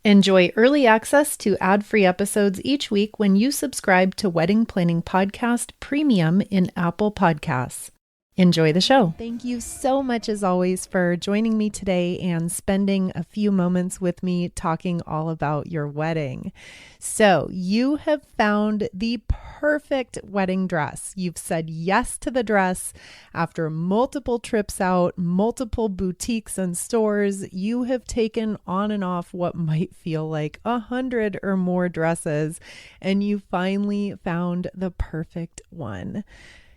Enjoy early access to ad-free episodes each week when you subscribe to Wedding Planning Podcast Premium in Apple Podcasts. Enjoy the show. Thank you so much, as always, for joining me today and spending a few moments with me talking all about your wedding. So you have found the perfect wedding dress. You've said yes to the dress after multiple trips out, multiple boutiques and stores. You have taken on and off what might feel like 100 or more dresses, and you finally found the perfect one.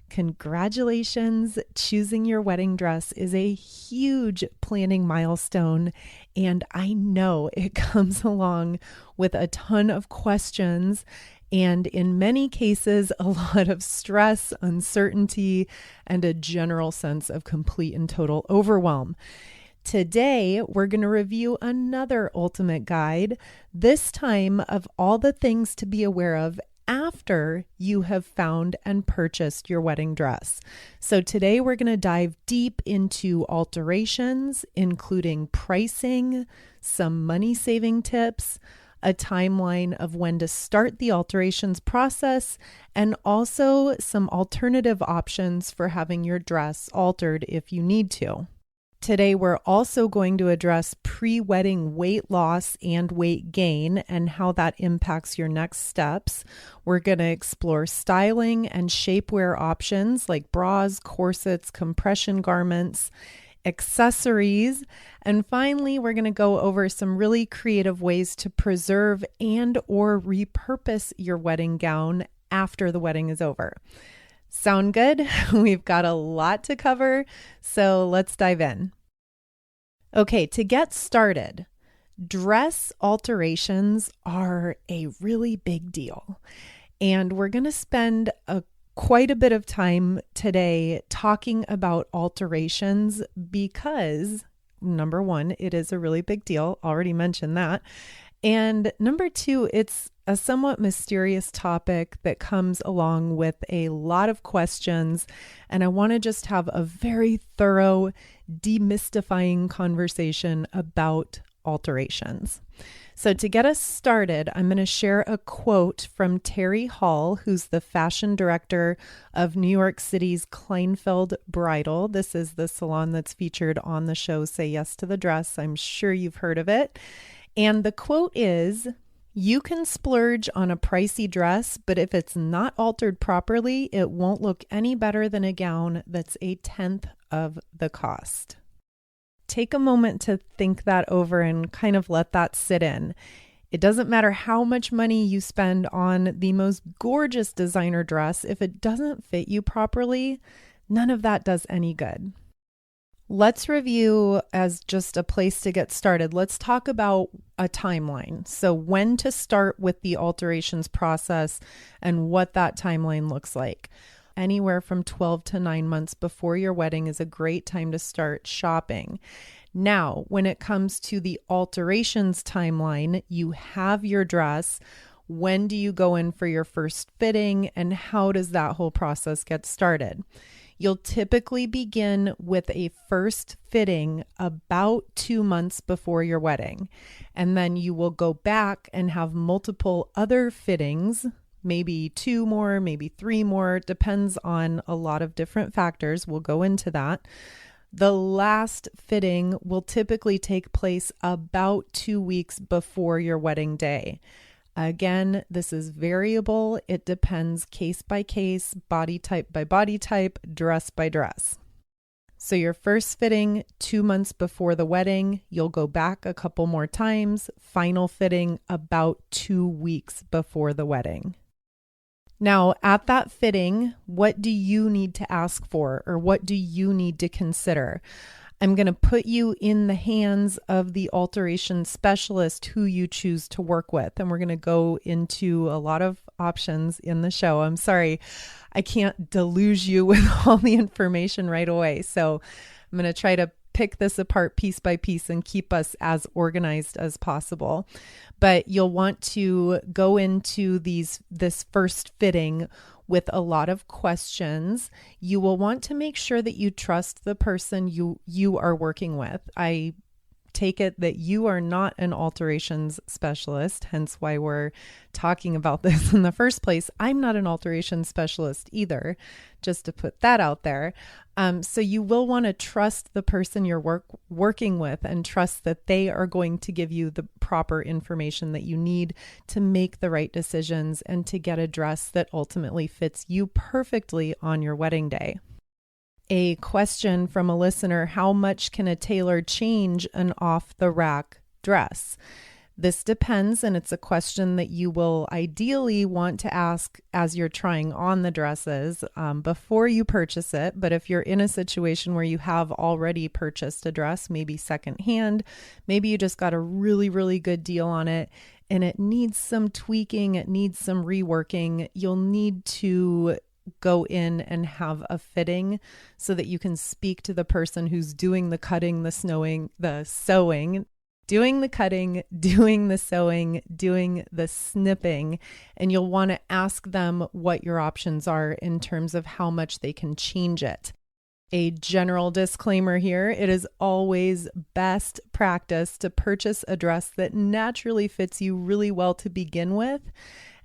Congratulations! Choosing your wedding dress is a huge planning milestone, and I know it comes along with a ton of questions and, in many cases, a lot of stress, uncertainty, and a general sense of complete and total overwhelm. Today, we're going to review another ultimate guide, this time of all the things to be aware of after you have found and purchased your wedding dress. So today we're going to dive deep into alterations, including pricing, some money saving tips, a timeline of when to start the alterations process, and also some alternative options for having your dress altered if you need to. Today, we're also going to address pre-wedding weight loss and weight gain and how that impacts your next steps. We're going to explore styling and shapewear options like bras, corsets, compression garments, accessories, and finally, we're going to go over some really creative ways to preserve and or repurpose your wedding gown after the wedding is over. Sound good? We've got a lot to cover, so let's dive in. Okay, to get started, dress alterations are a really big deal, and we're going to spend quite a bit of time today talking about alterations because, number one, it is a really big deal. Already mentioned that. And number two, it's a somewhat mysterious topic that comes along with a lot of questions. And I want to just have a very thorough, demystifying conversation about alterations. So to get us started, I'm going to share a quote from Terry Hall, who's the fashion director of New York City's Kleinfeld Bridal. This is the salon that's featured on the show Say Yes to the Dress. I'm sure you've heard of it. And the quote is, "You can splurge on a pricey dress, but if it's not altered properly, it won't look any better than a gown that's a tenth of the cost." Take a moment to think that over and kind of let that sit in. It doesn't matter how much money you spend on the most gorgeous designer dress. If it doesn't fit you properly, none of that does any good. Let's review as just a place to get started. Let's talk about a timeline. So when to start with the alterations process and what that timeline looks like. Anywhere from 12 to 9 months before your wedding is a great time to start shopping. Now, when it comes to the alterations timeline, you have your dress. When do you go in for your first fitting, and how does that whole process get started? You'll typically begin with a first fitting about 2 months before your wedding, and then you will go back and have multiple other fittings, maybe 2 more, maybe 3 more, depends on a lot of different factors. We'll go into that. The last fitting will typically take place about 2 weeks before your wedding day. Again, this is variable. It depends case by case, body type by body type, dress by dress. So your first fitting 2 months before the wedding, you'll go back a couple more times. Final fitting about 2 weeks before the wedding. Now, at that fitting, what do you need to ask for, or what do you need to consider? I'm going to put you in the hands of the alteration specialist who you choose to work with. And we're going to go into a lot of options in the show. I'm sorry, I can't deluge you with all the information right away. So I'm going to try to pick this apart piece by piece and keep us as organized as possible. But you'll want to go into this first fitting with a lot of questions. You will want to make sure that you trust the person you are working with. I take it that you are not an alterations specialist, hence why we're talking about this in the first place. I'm not an alterations specialist either, just to put that out there. So you will want to trust the person you're working with and trust that they are going to give you the proper information that you need to make the right decisions and to get a dress that ultimately fits you perfectly on your wedding day. A question from a listener: how much can a tailor change an off-the-rack dress? This depends, and it's a question that you will ideally want to ask as you're trying on the dresses before you purchase it. But if you're in a situation where you have already purchased a dress, maybe secondhand, maybe you just got a really, really good deal on it and it needs some tweaking, it needs some reworking, you'll need to go in and have a fitting so that you can speak to the person who's doing the cutting, the sewing, doing the cutting, doing the sewing, doing the snipping, and you'll want to ask them what your options are in terms of how much they can change it. A general disclaimer here: it is always best practice to purchase a dress that naturally fits you really well to begin with.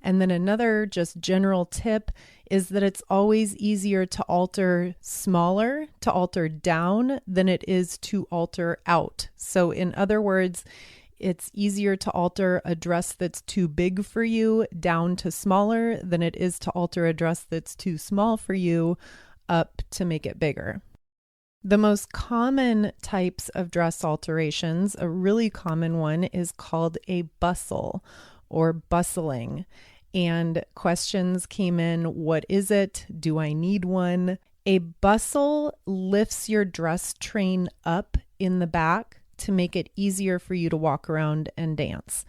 And then another just general tip is that it's always easier to alter smaller, to alter down, than it is to alter out. So in other words, it's easier to alter a dress that's too big for you down to smaller than it is to alter a dress that's too small for you up to make it bigger. The most common types of dress alterations, a really common one, is called a bustle or bustling. And questions came in: what is it? Do I need one? A bustle lifts your dress train up in the back to make it easier for you to walk around and dance.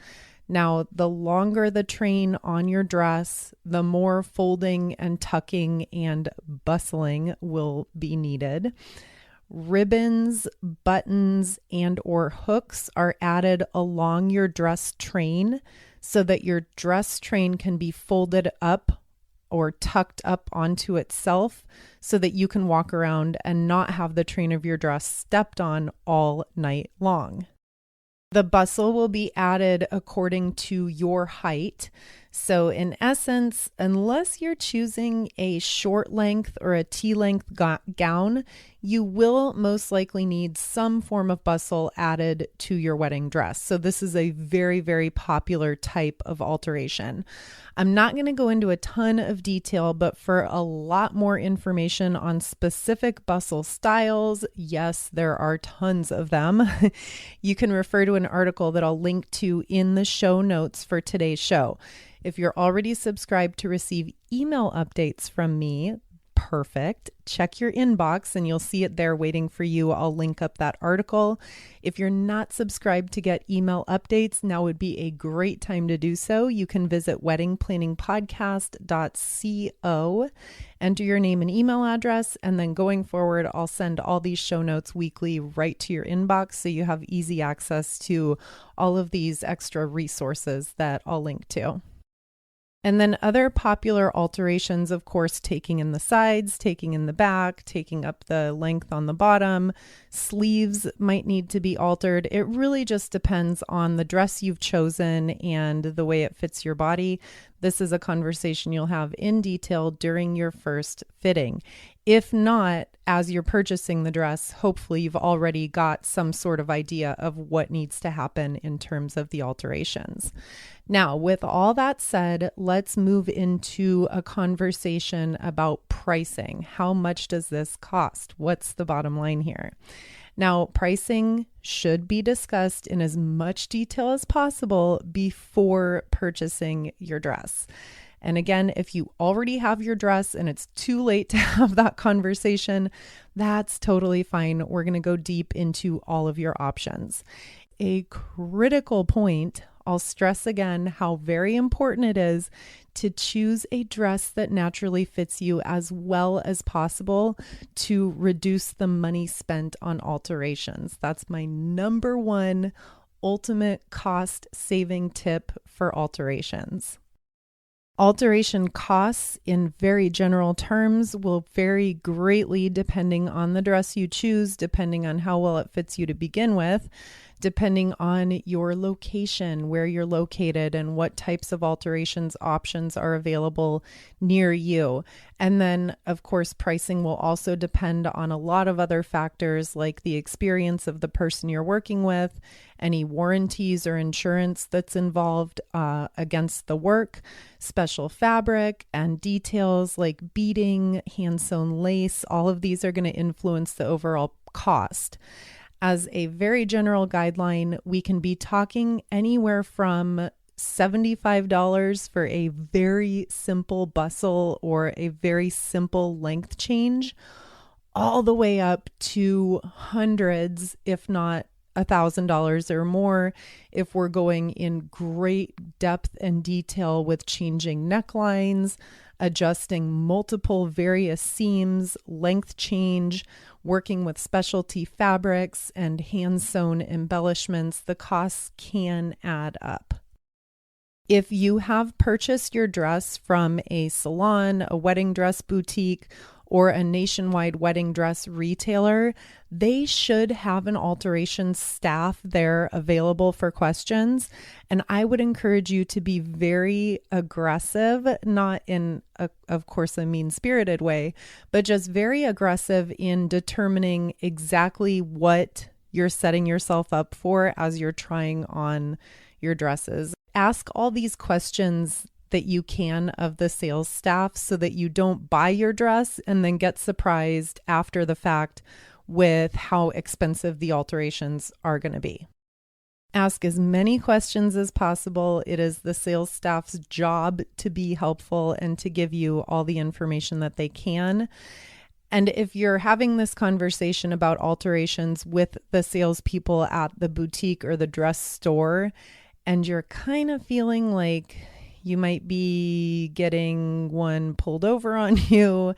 Now, the longer the train on your dress, the more folding and tucking and bustling will be needed. Ribbons, buttons, and or hooks are added along your dress train so that your dress train can be folded up or tucked up onto itself so that you can walk around and not have the train of your dress stepped on all night long. The bustle will be added according to your height. So in essence, unless you're choosing a short length or a T-length gown, you will most likely need some form of bustle added to your wedding dress. So this is a very, very popular type of alteration. I'm not going to go into a ton of detail, but for a lot more information on specific bustle styles, yes, there are tons of them. You can refer to an article that I'll link to in the show notes for today's show. If you're already subscribed to receive email updates from me, perfect. Check your inbox and you'll see it there waiting for you. I'll link up that article. If you're not subscribed to get email updates, now would be a great time to do so. You can visit weddingplanningpodcast.co, enter your name and email address, and then going forward, I'll send all these show notes weekly right to your inbox so you have easy access to all of these extra resources that I'll link to. And then other popular alterations, of course, taking in the sides, taking in the back, taking up the length on the bottom. Sleeves might need to be altered. It really just depends on the dress you've chosen and the way it fits your body. This is a conversation you'll have in detail during your first fitting. If not, as you're purchasing the dress, hopefully you've already got some sort of idea of what needs to happen in terms of the alterations. Now, with all that said, let's move into a conversation about pricing. How much does this cost? What's the bottom line here? Now, pricing should be discussed in as much detail as possible before purchasing your dress. And again, if you already have your dress and it's too late to have that conversation, that's totally fine. We're going to go deep into all of your options. A critical point, I'll stress again how very important it is to choose a dress that naturally fits you as well as possible to reduce the money spent on alterations. That's my number one ultimate cost saving tip for alterations. Alteration costs, in very general terms, will vary greatly depending on the dress you choose, depending on how well it fits you to begin with. depending on your location, where you're located, and what types of alterations options are available near you. And then, of course, pricing will also depend on a lot of other factors like the experience of the person you're working with, any warranties or insurance that's involved against the work, special fabric, and details like beading, hand-sewn lace. All of these are going to influence the overall cost. As a very general guideline, we can be talking anywhere from $75 for a very simple bustle or a very simple length change, all the way up to hundreds, if not $1,000 or more, if we're going in great depth and detail with changing necklines, adjusting multiple various seams, length change, working with specialty fabrics, and hand-sewn embellishments. The costs can add up. If you have purchased your dress from a salon, a wedding dress boutique, or a nationwide wedding dress retailer, they should have an alterations staff there available for questions. And I would encourage you to be very aggressive, not in, of course, a mean-spirited way, but just very aggressive in determining exactly what you're setting yourself up for as you're trying on your dresses. Ask all these questions that you can of the sales staff so that you don't buy your dress and then get surprised after the fact with how expensive the alterations are going to be. Ask as many questions as possible. It is the sales staff's job to be helpful and to give you all the information that they can. And if you're having this conversation about alterations with the salespeople at the boutique or the dress store, and you're kind of feeling like you might be getting one pulled over on you,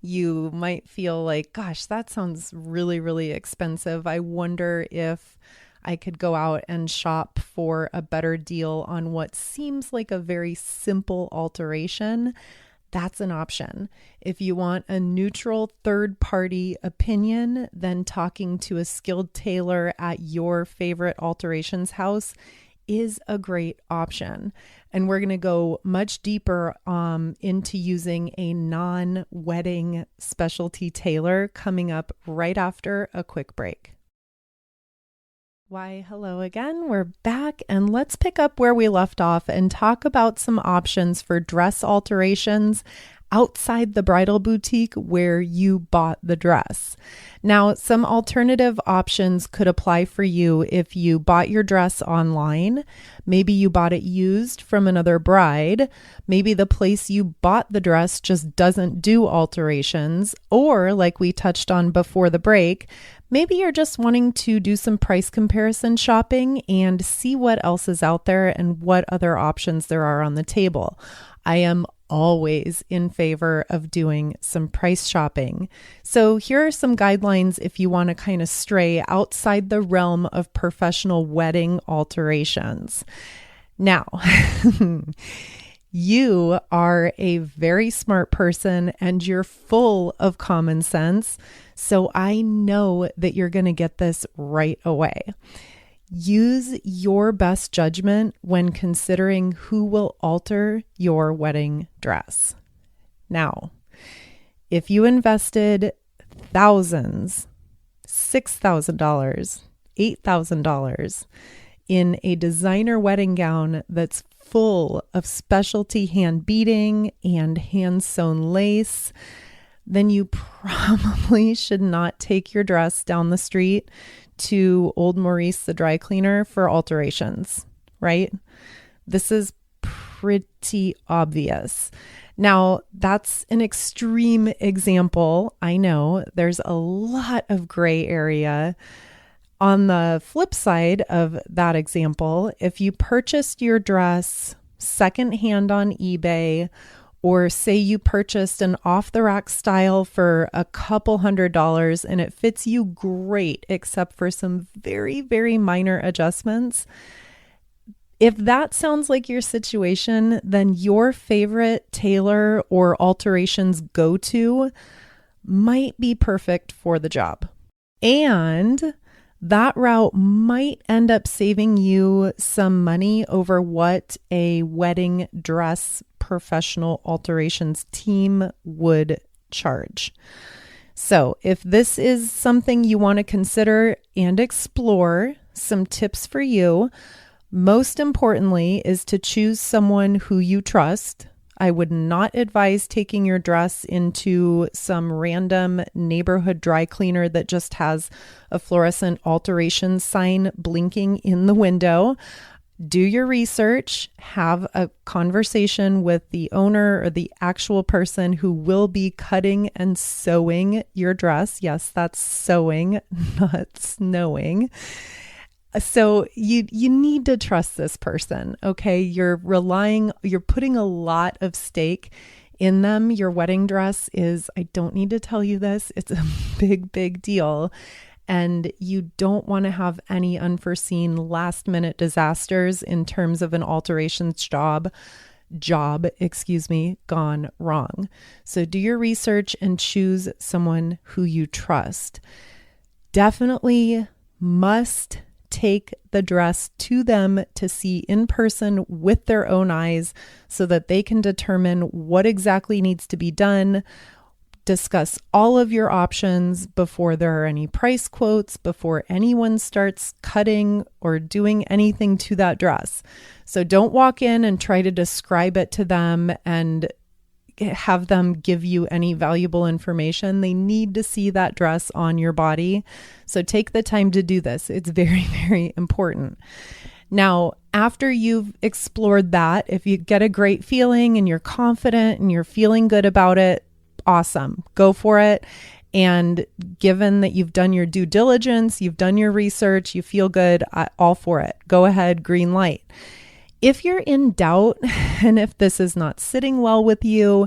you might feel like, gosh, that sounds really, really expensive. I wonder if I could go out and shop for a better deal on what seems like a very simple alteration. That's an option. If you want a neutral third-party opinion, then talking to a skilled tailor at your favorite alterations house is a great option. And we're going to go much deeper into using a non-wedding specialty tailor coming up right after a quick break. Why, hello again. We're back, and let's pick up where we left off and talk about some options for dress alterations outside the bridal boutique where you bought the dress. Now, some alternative options could apply for you if you bought your dress online. Maybe you bought it used from another bride. Maybe the place you bought the dress just doesn't do alterations. Or, like we touched on before the break, maybe you're just wanting to do some price comparison shopping and see what else is out there and what other options there are on the table. I am always in favor of doing some price shopping. So here are some guidelines if you want to kind of stray outside the realm of professional wedding alterations. Now, you are a very smart person and you're full of common sense. So I know that you're going to get this right away. Use your best judgment when considering who will alter your wedding dress. Now, if you invested thousands, $6,000, $8,000 in a designer wedding gown that's full of specialty hand beading and hand-sewn lace, then you probably should not take your dress down the street to Old Maurice the dry cleaner for alterations, right? This is pretty obvious. Now, that's an extreme example. I know there's a lot of gray area. On the flip side of that example, if you purchased your dress secondhand on eBay, or say you purchased an off-the-rack style for a couple $100 and it fits you great, except for some very, very minor adjustments. If that sounds like your situation, then your favorite tailor or alterations go-to might be perfect for the job. And That route might end up saving you some money over what a wedding dress professional alterations team would charge. So if this is something you want to consider and explore, some tips for you. Most importantly is to choose someone who you trust. I would not advise taking your dress into some random neighborhood dry cleaner that just has a fluorescent alterations sign blinking in the window. Do your research, have a conversation with the owner or the actual person who will be cutting and sewing your dress. Yes, that's sewing, not snowing. So you need to trust this person, okay? You're putting a lot of stake in them. Your wedding dress is, I don't need to tell you this, it's a big, big deal. And you don't want to have any unforeseen last minute disasters in terms of an alterations job, gone wrong. So do your research and choose someone who you trust. Definitely must take the dress to them to see in person with their own eyes so that they can determine what exactly needs to be done. Discuss all of your options before there are any price quotes, before anyone starts cutting or doing anything to that dress. So don't walk in and try to describe it to them and have them give you any valuable information. They need to see that dress on your body. So take the time to do this. It's very, very important. Now, after you've explored that, if you get a great feeling and you're confident and you're feeling good about it, awesome. Go for it. And given that you've done your due diligence, you've done your research, you feel good, all for it. Go ahead, green light. If you're in doubt and if this is not sitting well with you,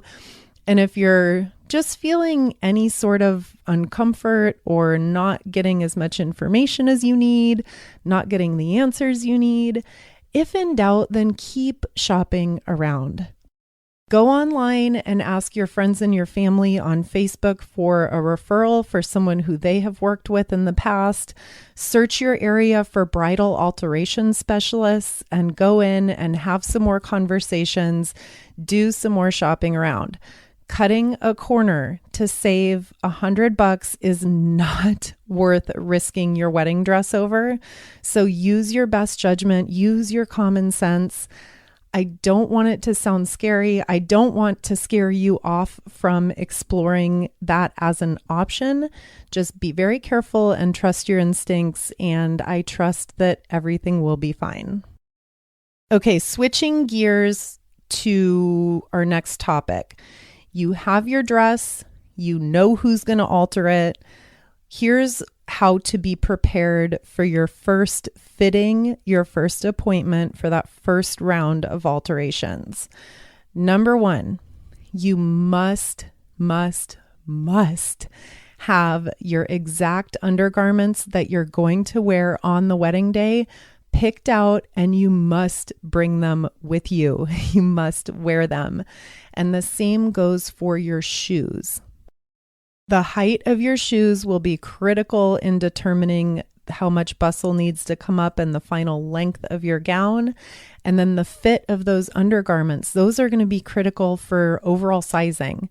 and if you're just feeling any sort of uncomfort or not getting as much information as you need, not getting the answers you need, if in doubt, then keep shopping around. Go online and ask your friends and your family on Facebook for a referral for someone who they have worked with in the past. Search your area for bridal alteration specialists and go in and have some more conversations. Do some more shopping around. Cutting a corner to save $100 is not worth risking your wedding dress over. So use your best judgment, use your common sense. I don't want it to sound scary. I don't want to scare you off from exploring that as an option. Just be very careful and trust your instincts, and I trust that everything will be fine. Okay, switching gears to our next topic. You have your dress, you know who's going to alter it. Here's how to be prepared for your first fitting, your first appointment for that first round of alterations. Number one, you must have your exact undergarments that you're going to wear on the wedding day picked out, and you must bring them with you. You must wear them. And the same goes for your shoes. The height of your shoes will be critical in determining how much bustle needs to come up and the final length of your gown. And then the fit of those undergarments, those are going to be critical for overall sizing.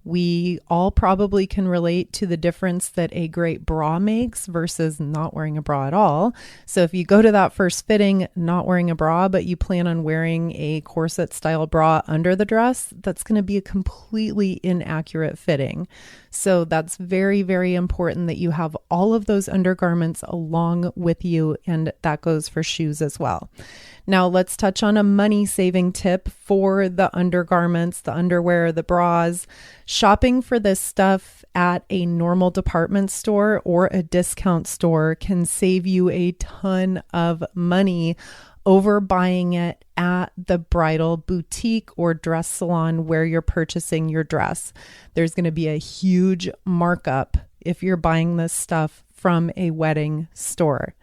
We all probably can relate to the difference that a great bra makes versus not wearing a bra at all. So if you go to that first fitting not wearing a bra, but you plan on wearing a corset style bra under the dress, that's going to be a completely inaccurate fitting. So that's very, very important that you have all of those undergarments along with you, and that goes for shoes as well. Now let's touch on a money saving tip for the undergarments, the underwear, the bras. Shopping for this stuff at a normal department store or a discount store can save you a ton of money over buying it at the bridal boutique or dress salon where you're purchasing your dress. There's going to be a huge markup if you're buying this stuff from a wedding store.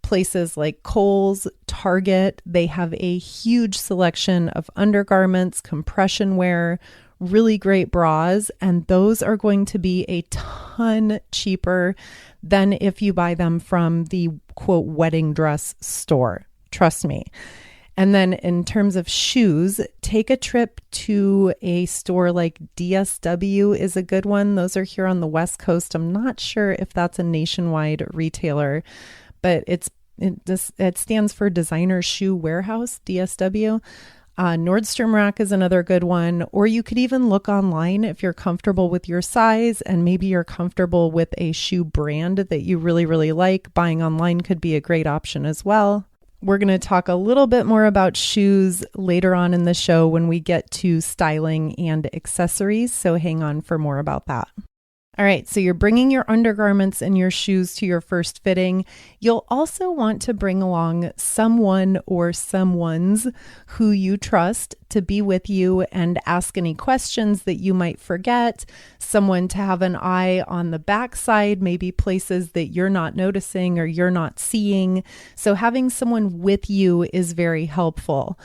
Places like Kohl's, Target, they have a huge selection of undergarments, compression wear, really great bras, and those are going to be a ton cheaper than if you buy them from the quote wedding dress store. Trust me. And then in terms of shoes, take a trip to a store like DSW is a good one. Those are here on the West Coast. I'm not sure if that's a nationwide retailer, but it stands for Designer Shoe Warehouse, DSW. Nordstrom Rack is another good one, or you could even look online if you're comfortable with your size and maybe you're comfortable with a shoe brand that you really, really like. Buying online could be a great option as well. We're going to talk a little bit more about shoes later on in the show when we get to styling and accessories, so hang on for more about that. All right, so you're bringing your undergarments and your shoes to your first fitting. You'll also want to bring along someone or someones who you trust to be with you and ask any questions that you might forget, someone to have an eye on the backside, maybe places that you're not noticing or you're not seeing. So having someone with you is very helpful.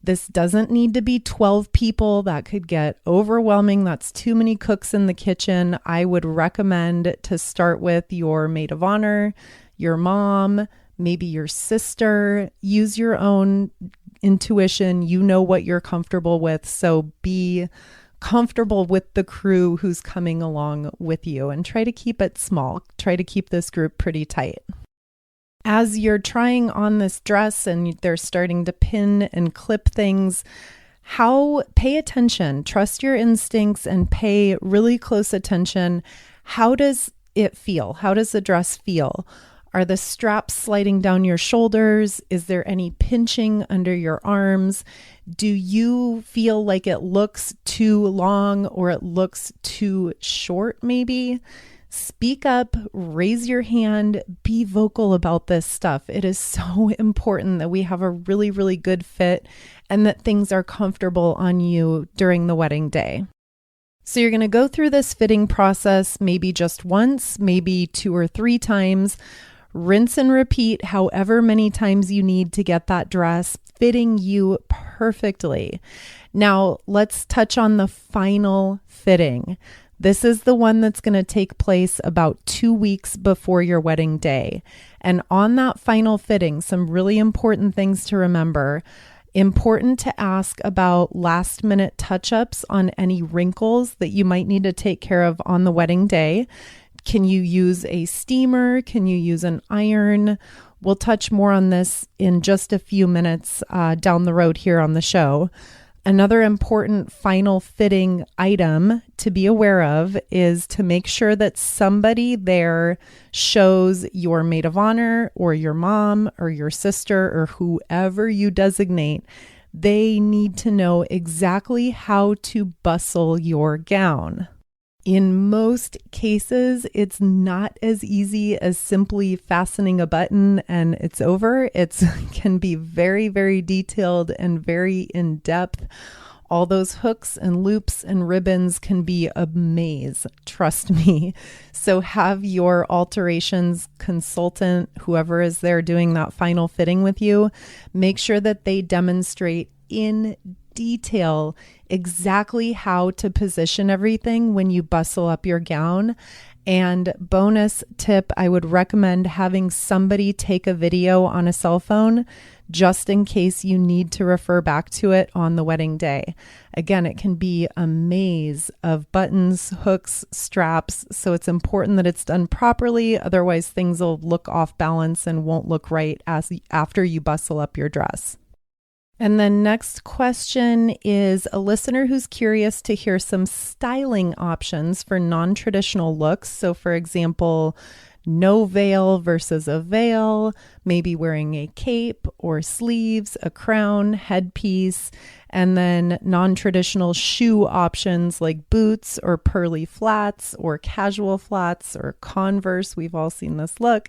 This doesn't need to be 12 people. That could get overwhelming. That's too many cooks in the kitchen. I would recommend to start with your maid of honor, your mom, maybe your sister. Use your own intuition. You know what you're comfortable with. So be comfortable with the crew who's coming along with you and try to keep it small. Try to keep this group pretty tight. As you're trying on this dress and they're starting to pin and clip things, pay attention, trust your instincts and pay really close attention. How does it feel? How does the dress feel? Are the straps sliding down your shoulders? Is there any pinching under your arms? Do you feel like it looks too long or it looks too short maybe? Speak up, raise your hand, be vocal about this stuff. It is so important that we have a really, really good fit and that things are comfortable on you during the wedding day. So you're going to go through this fitting process maybe just once, maybe 2 or 3 times. Rinse and repeat however many times you need to get that dress fitting you perfectly. Now, let's touch on the final fitting. This is the one that's going to take place about 2 weeks before your wedding day. And on that final fitting, some really important things to remember. Important to ask about last minute touch-ups on any wrinkles that you might need to take care of on the wedding day. Can you use a steamer? Can you use an iron? We'll touch more on this in just a few minutes down the road here on the show. Another important final fitting item to be aware of is to make sure that somebody there shows your maid of honor or your mom or your sister or whoever you designate. They need to know exactly how to bustle your gown. In most cases, it's not as easy as simply fastening a button and it's over. It can be very, very detailed and very in-depth. All those hooks and loops and ribbons can be a maze, trust me. So have your alterations consultant, whoever is there doing that final fitting with you, make sure that they demonstrate in detail exactly how to position everything when you bustle up your gown. And bonus tip, I would recommend having somebody take a video on a cell phone just in case you need to refer back to it on the wedding day. Again, it can be a maze of buttons, hooks, straps, so it's important that it's done properly. Otherwise, things will look off balance and won't look right after you bustle up your dress. And the next question is a listener who's curious to hear some styling options for non-traditional looks. So for example, no veil versus a veil, maybe wearing a cape or sleeves, a crown, headpiece, and then non-traditional shoe options like boots or pearly flats or casual flats or Converse. We've all seen this look,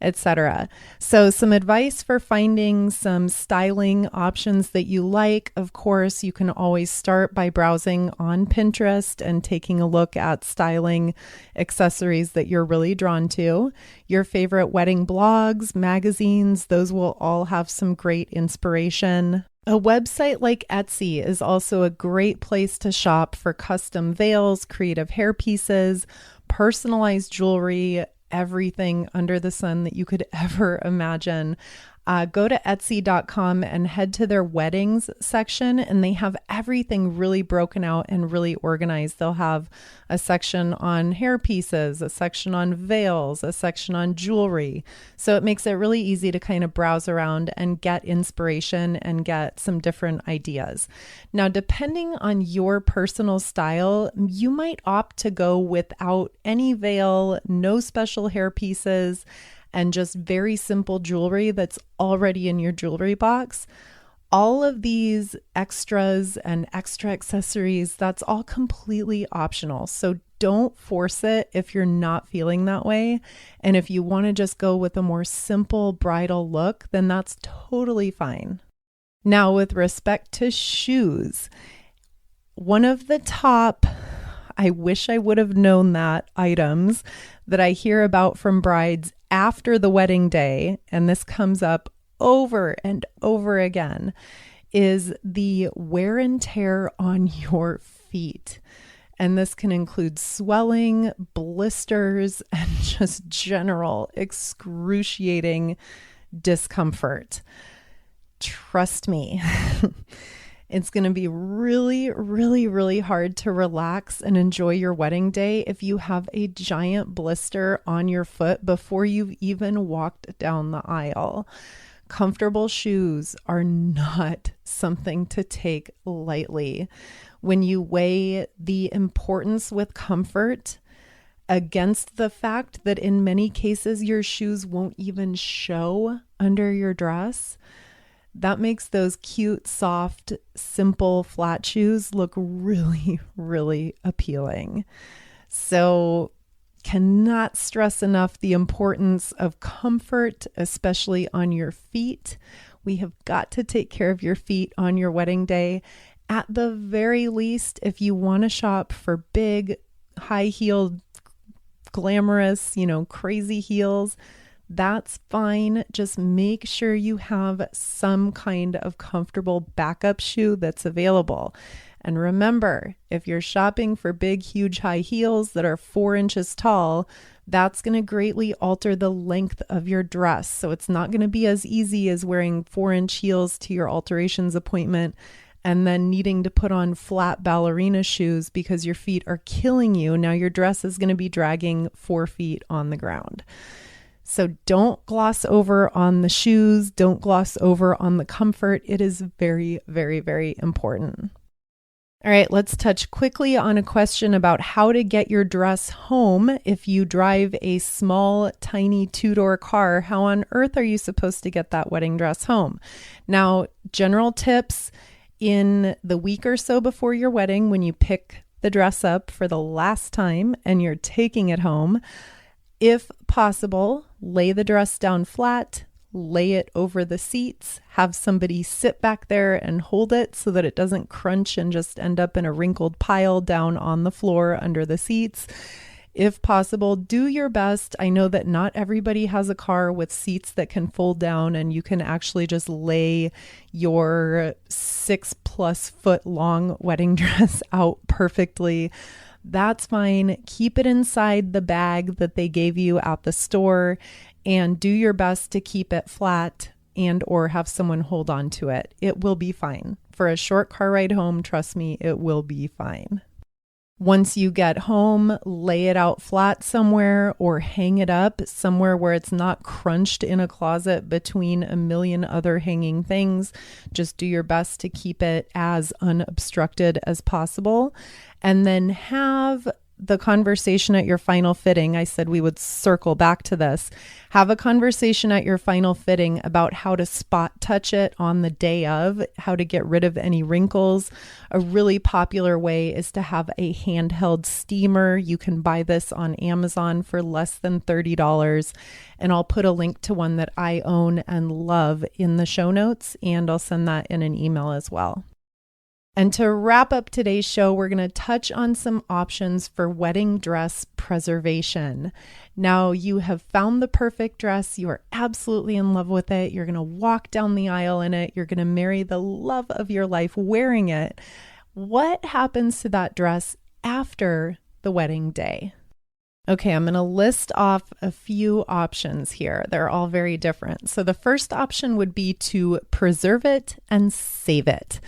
etc. So some advice for finding some styling options that you like. Of course, you can always start by browsing on Pinterest and taking a look at styling accessories that you're really drawn to. Your favorite wedding blogs, magazines, those will all have some great inspiration. A website like Etsy is also a great place to shop for custom veils, creative hair pieces, personalized jewelry, everything under the sun that you could ever imagine. Go to Etsy.com and head to their weddings section, and they have everything really broken out and really organized. They'll have a section on hair pieces, a section on veils, a section on jewelry. So it makes it really easy to kind of browse around and get inspiration and get some different ideas. Now, depending on your personal style, you might opt to go without any veil, no special hair pieces, and just very simple jewelry that's already in your jewelry box. All of these extras and extra accessories, that's all completely optional. So don't force it if you're not feeling that way. And if you want to just go with a more simple bridal look, then that's totally fine. Now, with respect to shoes, one of the top, I wish I would have known that, items that I hear about from brides after the wedding day, and this comes up over and over again, is the wear and tear on your feet. And this can include swelling, blisters, and just general excruciating discomfort. Trust me. It's going to be really, really, really hard to relax and enjoy your wedding day if you have a giant blister on your foot before you've even walked down the aisle. Comfortable shoes are not something to take lightly. When you weigh the importance with comfort against the fact that in many cases your shoes won't even show under your dress, that makes those cute, soft, simple flat shoes look really, really appealing. So, cannot stress enough the importance of comfort, especially on your feet. We have got to take care of your feet on your wedding day. At the very least, if you want to shop for big, high-heeled, glamorous, crazy heels, that's fine. Just make sure you have some kind of comfortable backup shoe that's available. And remember, if you're shopping for big, huge, high heels that are 4 inches tall, that's going to greatly alter the length of your dress. So it's not going to be as easy as wearing 4-inch heels to your alterations appointment and then needing to put on flat ballerina shoes because your feet are killing you. Now your dress is going to be dragging 4 feet on the ground. So don't gloss over on the shoes. Don't gloss over on the comfort. It is very, very, very important. All right, let's touch quickly on a question about how to get your dress home. If you drive a small, tiny 2-door car, how on earth are you supposed to get that wedding dress home? Now, general tips: in the week or so before your wedding, when you pick the dress up for the last time and you're taking it home, if possible, lay the dress down flat, lay it over the seats, have somebody sit back there and hold it so that it doesn't crunch and just end up in a wrinkled pile down on the floor under the seats. If possible, do your best. I know that not everybody has a car with seats that can fold down and you can actually just lay your 6+ foot long wedding dress out perfectly. That's fine. Keep it inside the bag that they gave you at the store and do your best to keep it flat and or have someone hold on to it. It will be fine. For a short car ride home, trust me, it will be fine. Once you get home, lay it out flat somewhere or hang it up somewhere where it's not crunched in a closet between a million other hanging things. Just do your best to keep it as unobstructed as possible. And then have the conversation at your final fitting. I said we would circle back to this. Have a conversation at your final fitting about how to spot touch it on the day of, how to get rid of any wrinkles. A really popular way is to have a handheld steamer. You can buy this on Amazon for less than $30. And I'll put a link to one that I own and love in the show notes, and I'll send that in an email as well. And to wrap up today's show, we're going to touch on some options for wedding dress preservation. Now, you have found the perfect dress. You are absolutely in love with it. You're going to walk down the aisle in it. You're going to marry the love of your life wearing it. What happens to that dress after the wedding day? Okay, I'm going to list off a few options here. They're all very different. So the first option would be to preserve it and save it.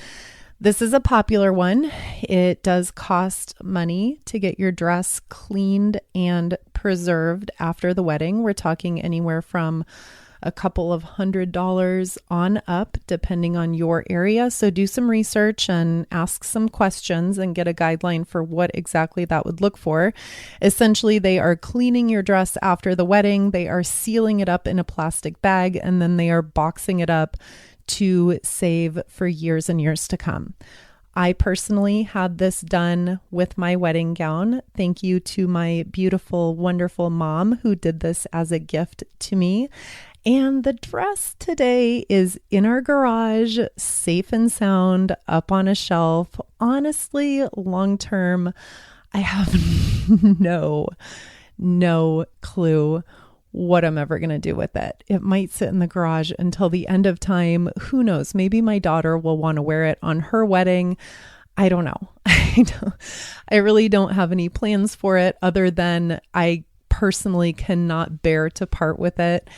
This is a popular one. It does cost money to get your dress cleaned and preserved after the wedding. We're talking anywhere from a couple of $100s on up, depending on your area. So do some research and ask some questions and get a guideline for what exactly that would look for. Essentially, they are cleaning your dress after the wedding. They are sealing it up in a plastic bag, and then they are boxing it up to save for years and years to come. I personally had this done with my wedding gown. Thank you to my beautiful, wonderful mom who did this as a gift to me. And the dress today is in our garage, safe and sound, up on a shelf. Honestly, long term, I have no clue what I'm ever going to do with it. It might sit in the garage until the end of time. Who knows? Maybe my daughter will want to wear it on her wedding. I don't know. I really don't have any plans for it other than I personally cannot bear to part with it.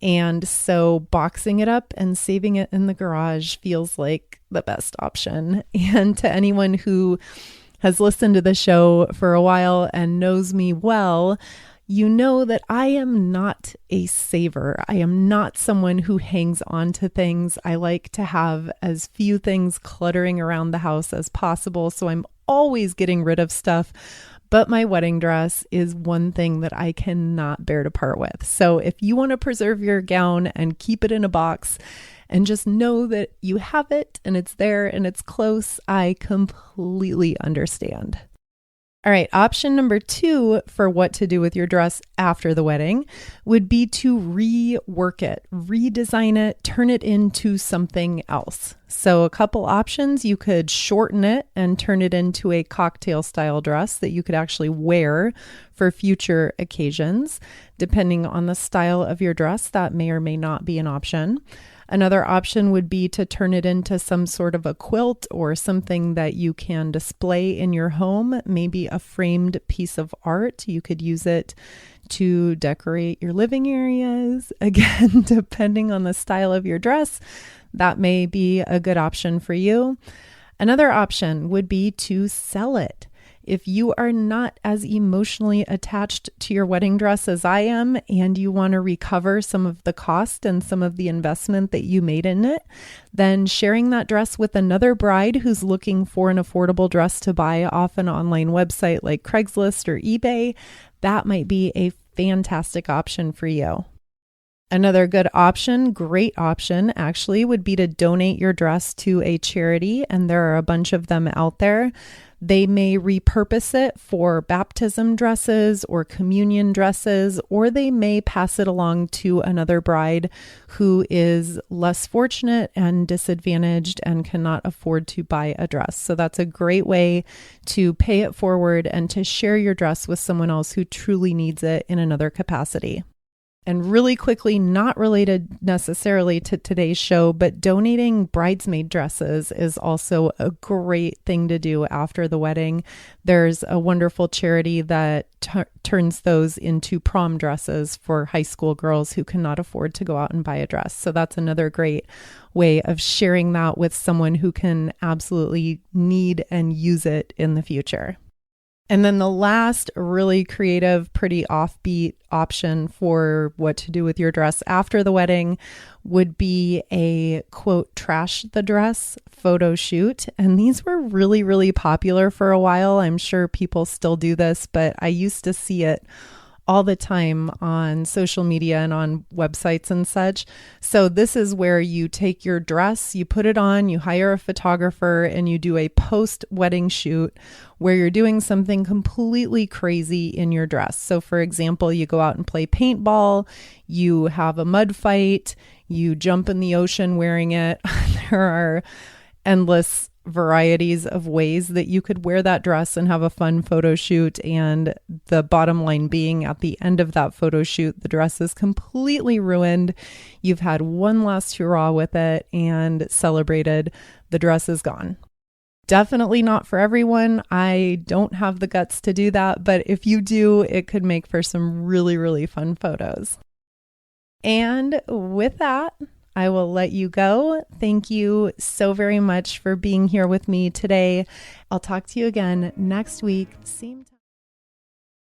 And so boxing it up and saving it in the garage feels like the best option. And to anyone who has listened to the show for a while and knows me well, you know that I am not a saver. I am not someone who hangs on to things. I like to have as few things cluttering around the house as possible. So I'm always getting rid of stuff. But my wedding dress is one thing that I cannot bear to part with. So if you want to preserve your gown and keep it in a box and just know that you have it and it's there and it's close, I completely understand. All right, option number 2 for what to do with your dress after the wedding would be to rework it, redesign it, turn it into something else. So a couple options: you could shorten it and turn it into a cocktail style dress that you could actually wear for future occasions. Depending on the style of your dress, that may or may not be an option. Another option would be to turn it into some sort of a quilt or something that you can display in your home, maybe a framed piece of art. You could use it to decorate your living areas. Again, depending on the style of your dress, that may be a good option for you. Another option would be to sell it. If you are not as emotionally attached to your wedding dress as I am, and you want to recover some of the cost and some of the investment that you made in it, then sharing that dress with another bride who's looking for an affordable dress to buy off an online website like Craigslist or eBay, that might be a fantastic option for you. Another good option, great option actually, would be to donate your dress to a charity, and there are a bunch of them out there. They may repurpose it for baptism dresses or communion dresses, or they may pass it along to another bride who is less fortunate and disadvantaged and cannot afford to buy a dress. So that's a great way to pay it forward and to share your dress with someone else who truly needs it in another capacity. And really quickly, not related necessarily to today's show, but donating bridesmaid dresses is also a great thing to do after the wedding. There's a wonderful charity that turns those into prom dresses for high school girls who cannot afford to go out and buy a dress. So that's another great way of sharing that with someone who can absolutely need and use it in the future. And then the last really creative, pretty offbeat option for what to do with your dress after the wedding would be a, quote, trash the dress photo shoot. And these were really, really popular for a while. I'm sure people still do this, but I used to see it all the time on social media and on websites and such. So this is where you take your dress, you put it on, you hire a photographer, and you do a post-wedding shoot where you're doing something completely crazy in your dress. So for example, you go out and play paintball, you have a mud fight, you jump in the ocean wearing it. There are endless varieties of ways that you could wear that dress and have a fun photo shoot. And the bottom line being, at the end of that photo shoot, the dress is completely ruined. You've had one last hurrah with it and celebrated. The dress is gone. Definitely not for everyone. I don't have the guts to do that, but if you do, it could make for some really, really fun photos. And with that, I will let you go. Thank you so very much for being here with me today. I'll talk to you again next week. Same time.